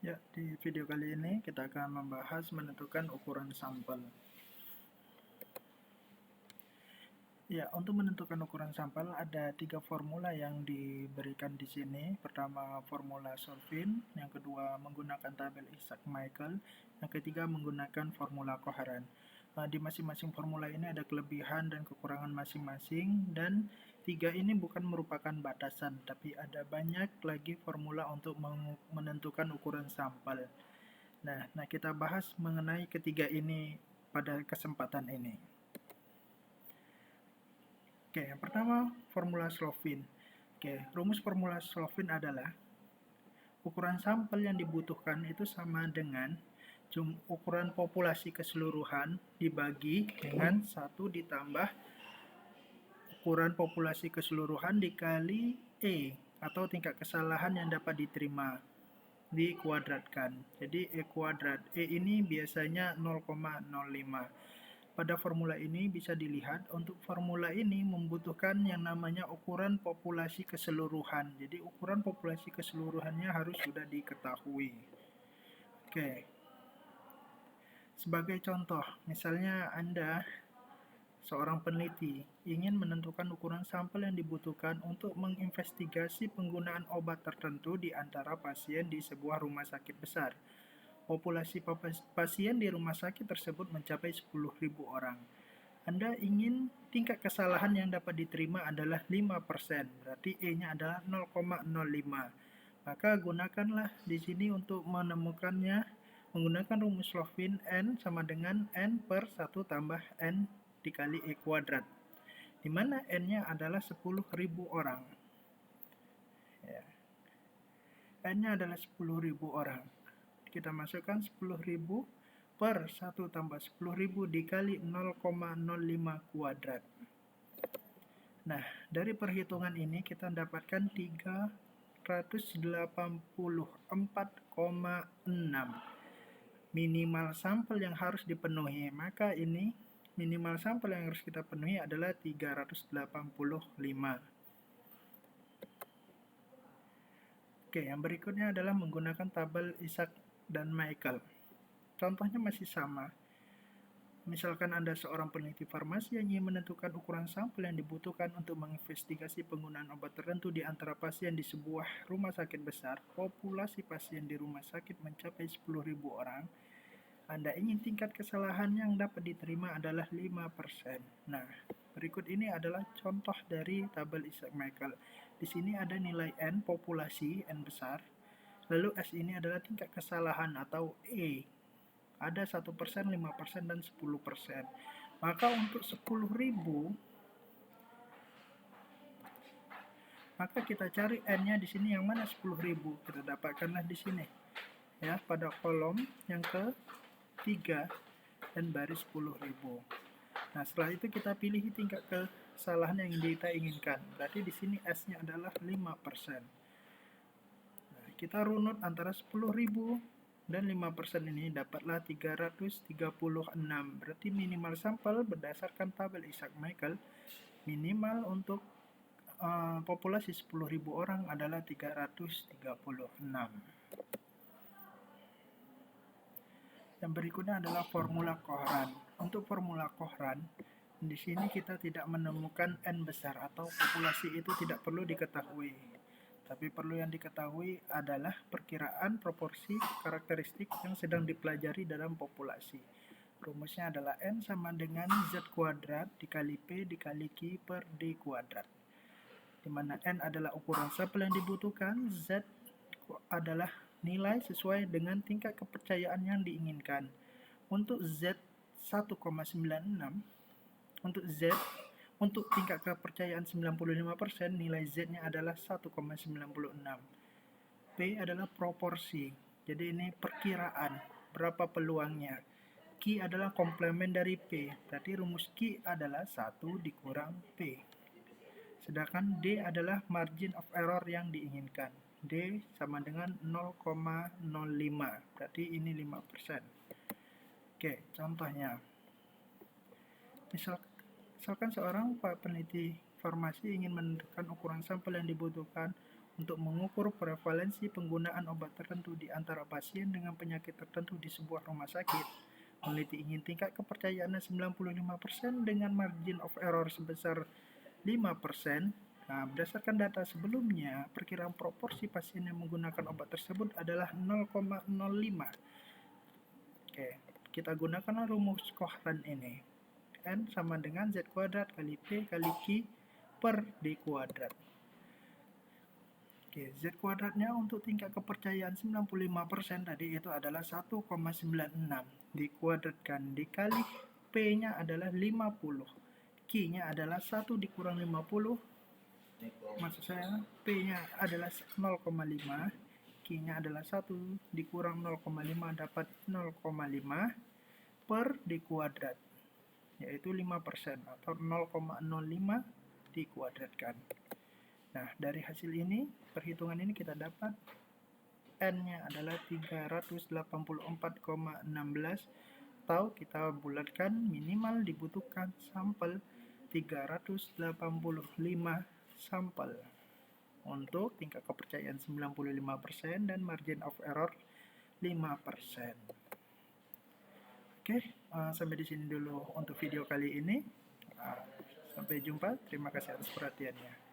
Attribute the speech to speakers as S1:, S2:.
S1: Ya, di video kali ini kita akan membahas menentukan ukuran sampel. Ya, untuk menentukan ukuran sampel ada 3 formula yang diberikan di sini. Pertama, formula Solvin, yang kedua menggunakan tabel Isaac-Michael, yang ketiga menggunakan formula koheren. Di masing-masing formula ini ada kelebihan dan kekurangan masing-masing, dan 3 ini bukan merupakan batasan, tapi ada banyak lagi formula untuk menentukan ukuran sampel. Nah, kita bahas mengenai ketiga ini pada kesempatan ini. Oke, yang pertama formula Slovin. Oke, rumus formula Slovin adalah ukuran sampel yang dibutuhkan itu sama dengan ukuran populasi keseluruhan dibagi dengan 1 ditambah ukuran populasi keseluruhan dikali E atau tingkat kesalahan yang dapat diterima dikuadratkan. Jadi E kuadrat. E ini biasanya 0,05. Pada formula ini bisa dilihat untuk formula ini membutuhkan yang namanya ukuran populasi keseluruhan. Jadi ukuran populasi keseluruhannya harus sudah diketahui. Oke. Sebagai contoh, misalnya Anda seorang peneliti ingin menentukan ukuran sampel yang dibutuhkan untuk menginvestigasi penggunaan obat tertentu di antara pasien di sebuah rumah sakit besar. Populasi pasien di rumah sakit tersebut mencapai 10.000 orang. Anda ingin tingkat kesalahan yang dapat diterima adalah 5%, berarti E-nya adalah 0,05. Maka gunakanlah di sini untuk menemukannya menggunakan rumus Slovin N sama dengan N per 1 tambah N dikali E kuadrat, di mana N-nya adalah 10.000 orang. Ya. N-nya adalah 10.000 orang. Kita masukkan 10.000 per 1 tambah 10.000 dikali 0,05 kuadrat. Nah, dari perhitungan ini kita dapatkan 384,6 minimal sampel yang harus dipenuhi. Maka ini minimal sampel yang harus kita penuhi adalah 385. Oke, yang berikutnya adalah menggunakan tabel Isaac dan Michael. Contohnya masih sama. Misalkan Anda seorang peneliti farmasi yang ingin menentukan ukuran sampel yang dibutuhkan untuk menginvestigasi penggunaan obat tertentu di antara pasien di sebuah rumah sakit besar, populasi pasien di rumah sakit mencapai 10.000 orang, Anda ingin tingkat kesalahan yang dapat diterima adalah 5%. Nah, berikut ini adalah contoh dari tabel Isaac-Michael. Di sini ada nilai N, populasi, N besar, lalu S ini adalah tingkat kesalahan atau E. Ada 1%, 5%, dan 10%. Maka untuk 10.000, maka kita cari N-nya di sini yang mana 10.000. Kita dapatkanlah di sini. Ya, pada kolom yang ketiga dan baris 10.000. Nah, setelah itu kita pilih tingkat kesalahan yang kita inginkan. Berarti di sini S-nya adalah 5%. Nah, kita runut antara 10.000 dan 5% ini dapatlah 336. Berarti minimal sampel berdasarkan tabel Isaac-Michael, minimal untuk populasi 10.000 orang adalah 336. Yang berikutnya adalah formula koheren. Untuk formula koheren, di sini kita tidak menemukan N besar atau populasi itu tidak perlu diketahui. Tapi perlu yang diketahui adalah perkiraan proporsi karakteristik yang sedang dipelajari dalam populasi. Rumusnya adalah N sama dengan Z kuadrat dikali P dikali Q per D kuadrat. Di mana N adalah ukuran sampel yang dibutuhkan, Z adalah nilai sesuai dengan tingkat kepercayaan yang diinginkan. Untuk Z 1,96, untuk tingkat kepercayaan 95%, nilai Z-nya adalah 1,96. P adalah proporsi, jadi ini perkiraan berapa peluangnya. Q adalah komplement dari P, berarti rumus Q adalah 1 dikurang P. Sedangkan D adalah margin of error yang diinginkan. D sama dengan 0,05, berarti ini 5%. Oke, contohnya. Misalkan seorang peneliti farmasi ingin menentukan ukuran sampel yang dibutuhkan untuk mengukur prevalensi penggunaan obat tertentu di antara pasien dengan penyakit tertentu di sebuah rumah sakit. Peneliti ingin tingkat kepercayaannya 95% dengan margin of error sebesar 5%. Nah, berdasarkan data sebelumnya, perkiraan proporsi pasien yang menggunakan obat tersebut adalah 0,05. Oke, kita gunakan rumus Cohen ini. N sama dengan Z kuadrat kali P kali Q per D kuadrat. Oke, Z kuadratnya untuk tingkat kepercayaan 95% tadi itu adalah 1,96. Dikuadratkan dikali P-nya adalah 50. Q-nya adalah 1 dikurang 50. Maksud saya, P-nya adalah 0,5. Q-nya adalah 1 dikurang 0,5 dapat 0,5 per D kuadrat, yaitu 5% atau 0,05 dikuadratkan. Nah, dari hasil ini, perhitungan ini kita dapat N-nya adalah 384,16 atau kita bulatkan minimal dibutuhkan sampel 385 sampel untuk tingkat kepercayaan 95% dan margin of error 5%. Oke, sampai di sini dulu untuk video kali ini. Sampai jumpa, terima kasih atas perhatiannya.